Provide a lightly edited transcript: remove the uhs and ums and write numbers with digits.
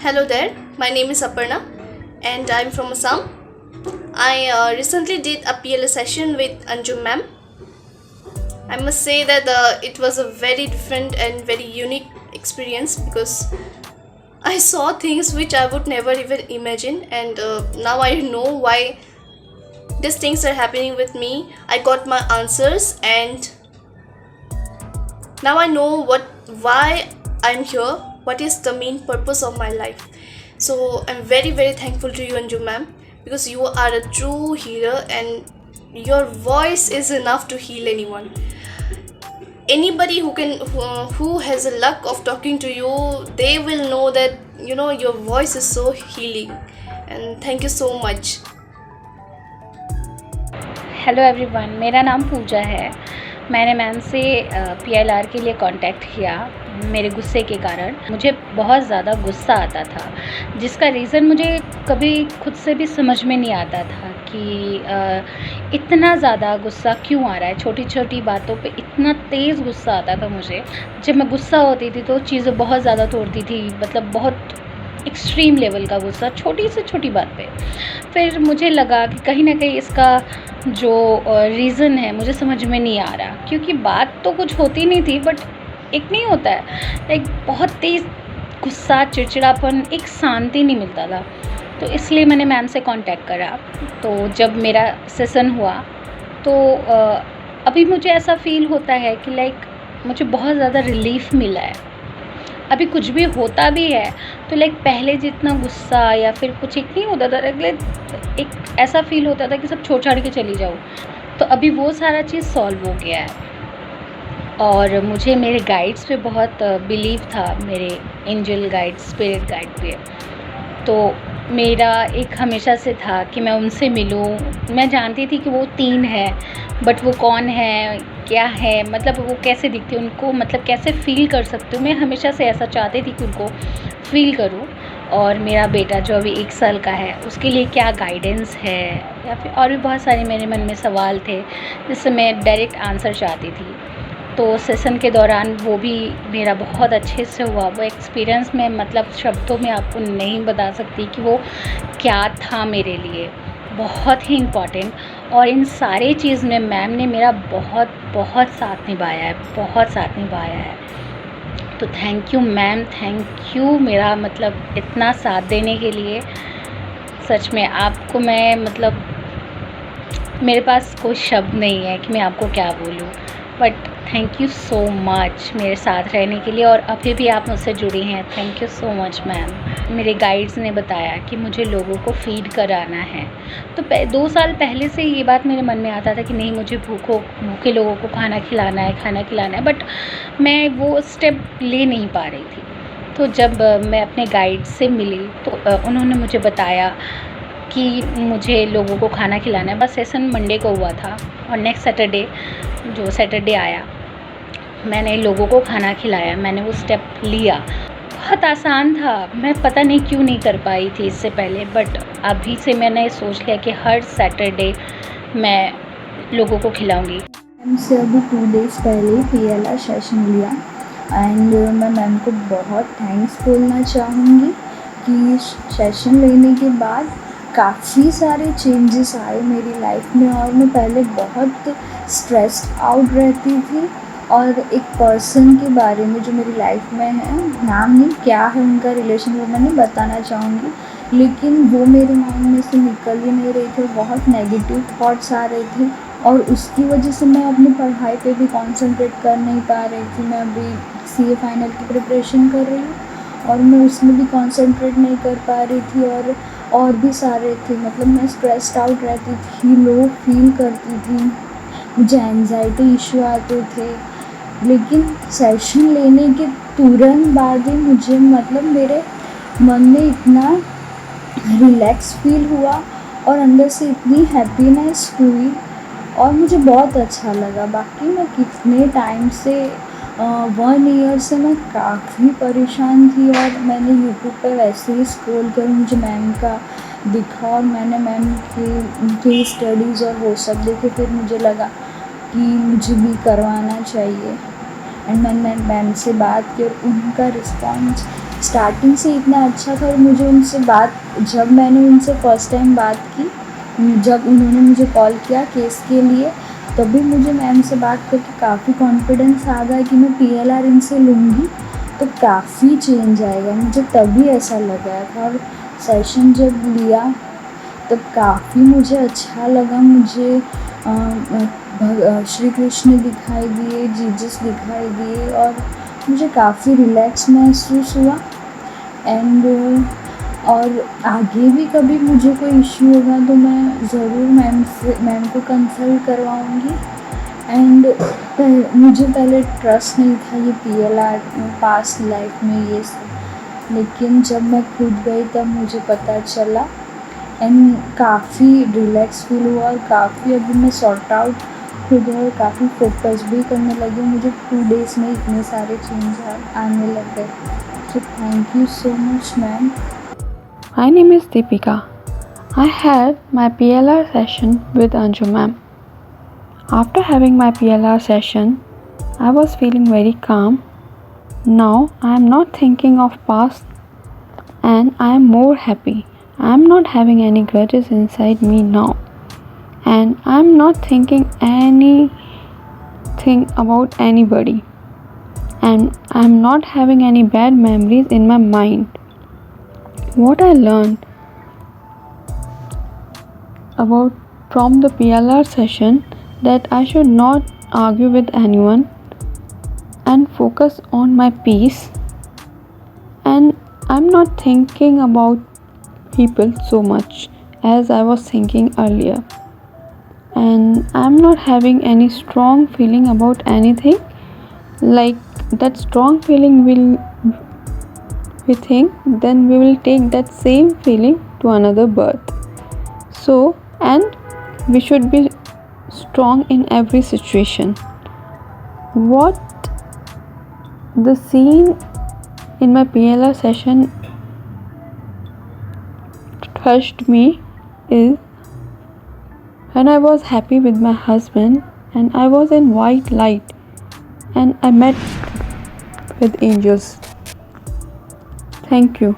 Hello there, my name is Aparna and I'm from Assam. I recently did a PLA session with Anjum ma'am. I must say that it was a very different and very unique experience because I saw things which I would never even imagine, and now I know why these things are happening with me. I got my answers, and now I know why I'm here, what is the main purpose of my life. So I'm very thankful to you, Anju ma'am, because you are a true healer and your voice is enough to heal anyone. Anybody who has a luck of talking to you, they will know that your voice is so healing. And thank you so much. Hello everyone, मेरा नाम पूजा है। मैंने ma'am से PLR के लिए contact किया मेरे गुस्से के कारण। मुझे बहुत ज़्यादा गुस्सा आता था, जिसका रीज़न मुझे कभी खुद से भी समझ में नहीं आता था कि इतना ज़्यादा गुस्सा क्यों आ रहा है। छोटी छोटी बातों पे इतना तेज़ गुस्सा आता था मुझे। जब मैं गुस्सा होती थी तो चीज़ें बहुत ज़्यादा तोड़ती थी, मतलब बहुत एक्सट्रीम लेवल का गुस्सा छोटी से छोटी बात पे। फिर मुझे लगा कि कहीं ना कहीं इसका जो रीज़न है मुझे समझ में नहीं आ रहा, क्योंकि बात तो कुछ होती नहीं थी, बट एक नहीं होता है, एक बहुत तेज़ गुस्सा, चिड़चिड़ापन, एक शांति नहीं मिलता था। तो इसलिए मैंने मैम से कांटेक्ट करा। तो जब मेरा सेशन हुआ तो अभी मुझे ऐसा फील होता है कि लाइक मुझे बहुत ज़्यादा रिलीफ मिला है। अभी कुछ भी होता भी है तो लाइक पहले जितना गुस्सा या फिर कुछ एक नहीं होता था, एक ऐसा फील होता था कि सब छोड़ छाड़ के चली जाओ। तो अभी वो सारा चीज़ सॉल्व हो गया है और मुझे मेरे गाइड्स पे बहुत बिलीव था, मेरे एंजल गाइड, स्पिरिट गाइड पे। तो मेरा एक हमेशा से था कि मैं उनसे मिलूं। मैं जानती थी कि वो 3 है, बट वो कौन है, क्या है, मतलब वो कैसे दिखते, उनको मतलब कैसे फ़ील कर सकती हूँ। मैं हमेशा से ऐसा चाहती थी कि उनको फ़ील करूँ। और मेरा बेटा जो अभी 1 साल का है, उसके लिए क्या गाइडेंस है, या फिर और भी बहुत सारे मेरे मन में सवाल थे जिससे मैं डायरेक्ट आंसर चाहती थी। तो सेशन के दौरान वो भी मेरा बहुत अच्छे से हुआ। वो एक्सपीरियंस में मतलब शब्दों में आपको नहीं बता सकती कि वो क्या था मेरे लिए, बहुत ही इम्पॉर्टेंट। और इन सारे चीज़ में मैम ने मेरा बहुत बहुत साथ निभाया है, बहुत साथ निभाया है। तो thank you ma'am, thank you मेरा मतलब इतना साथ देने के लिए। सच में आपको मैं मतलब मेरे पास कोई शब्द नहीं है कि मैं आपको क्या बोलूँ, but thank you so much मेरे साथ रहने के लिए। और अभी भी आप मुझसे जुड़ी हैं, thank you so much ma'am. मेरे गाइड्स ने बताया कि मुझे लोगों को फीड कराना है। तो 2 साल पहले से ये बात मेरे मन में आता था कि नहीं, मुझे भूखे लोगों को खाना खिलाना है, बट मैं वो स्टेप ले नहीं पा रही थी। तो जब मैं अपने गाइड से मिली तो उन्होंने मुझे बताया कि मुझे लोगों को खाना खिलाना है। बस सेशन मंडे को हुआ था और नेक्स्ट सैटरडे, जो सैटरडे आया, मैंने लोगों को खाना खिलाया। मैंने वो स्टेप लिया। बहुत आसान था, मैं पता नहीं क्यों नहीं कर पाई थी इससे पहले, बट अभी से मैंने सोच लिया कि हर सैटरडे मैं लोगों को खिलाऊंगी। मैम से अभी 2 डेज़ पहले पीएलआर सेशन लिया एंड मैं मैम को बहुत थैंक्स बोलना चाहूँगी कि सेशन लेने के बाद काफ़ी सारे चेंजेस आए मेरी लाइफ में। और मैं पहले बहुत स्ट्रेस्ड आउट रहती थी और एक पर्सन के बारे में जो मेरी लाइफ में है, नाम नहीं, क्या है उनका रिलेशन वो मैं नहीं बताना चाहूँगी, लेकिन वो मेरे माइंड में से निकल ही नहीं रहे थे। बहुत नेगेटिव थॉट्स आ रहे थे और उसकी वजह से मैं अपनी पढ़ाई पे भी कंसंट्रेट कर नहीं पा रही थी। मैं अभी सीए फाइनल की प्रिपरेशन कर रही हूँ और मैं उसमें भी कंसंट्रेट नहीं कर पा रही थी और भी सारे थे, मतलब मैं स्ट्रेस्ड आउट रहती थी, लो फील करती थी, मुझे एंजाइटी इशू आते थे। लेकिन सेशन लेने के तुरंत बाद ही मुझे मतलब मेरे मन में इतना रिलैक्स फील हुआ और अंदर से इतनी हैप्पीनेस हुई और मुझे बहुत अच्छा लगा। बाकी मैं कितने टाइम से 1 ईयर से मैं काफ़ी परेशान थी और मैंने यूट्यूब पे वैसे ही स्क्रॉल कर मुझे मैम का दिखा और मैंने मैम की स्टडीज़ और वो सब देखे। फिर मुझे लगा कि मुझे भी करवाना चाहिए एंड मैंने मैम से बात की और उनका रिस्पॉन्स स्टार्टिंग से इतना अच्छा था और मुझे उनसे बात, जब मैंने उनसे फ़र्स्ट टाइम बात की, जब उन्होंने मुझे कॉल किया केस के लिए, तभी मुझे मैम से बात करके काफ़ी कॉन्फिडेंस आ गया कि मैं PLR इनसे लूँगी तो काफ़ी चेंज आएगा। मुझे तभी ऐसा लगा था और सेशन जब लिया तब काफ़ी मुझे अच्छा लगा। मुझे श्री कृष्ण दिखाई दिए, जीसस दिखाई दिए और मुझे काफ़ी रिलैक्स महसूस हुआ। एंड और आगे भी कभी मुझे कोई इश्यू होगा तो मैं ज़रूर मैम को कंसल्ट करवाऊँगी। एंड मुझे पहले ट्रस्ट नहीं था ये PLR पास्ट लाइफ में ये सब, लेकिन जब मैं खुद गई तब मुझे पता चला एंड काफ़ी रिलैक्स फील हुआ और काफ़ी अभी मैं सॉर्ट आउट खुद और काफ़ी फोकस भी करने लगी। मुझे 2 डेज़ में इतने सारे चेंज आने लग गए। So thank you so much, ma'am. My name is Deepika. I had my PLR session with Anju ma'am. After having my PLR session, I was feeling very calm. Now I am not thinking of past and I am more happy. I am not having any grudges inside me now. And I am not thinking anything about anybody. And I am not having any bad memories in my mind. What I learned about from the PLR session that I should not argue with anyone and focus on my peace, and I'm not thinking about people so much as I was thinking earlier, and I'm not having any strong feeling about anything. Like that strong feeling we think, then we will take that same feeling to another birth. So, and we should be strong in every situation. What the scene in my PLR session touched me is when I was happy with my husband and I was in white light and I met with angels. Thank you.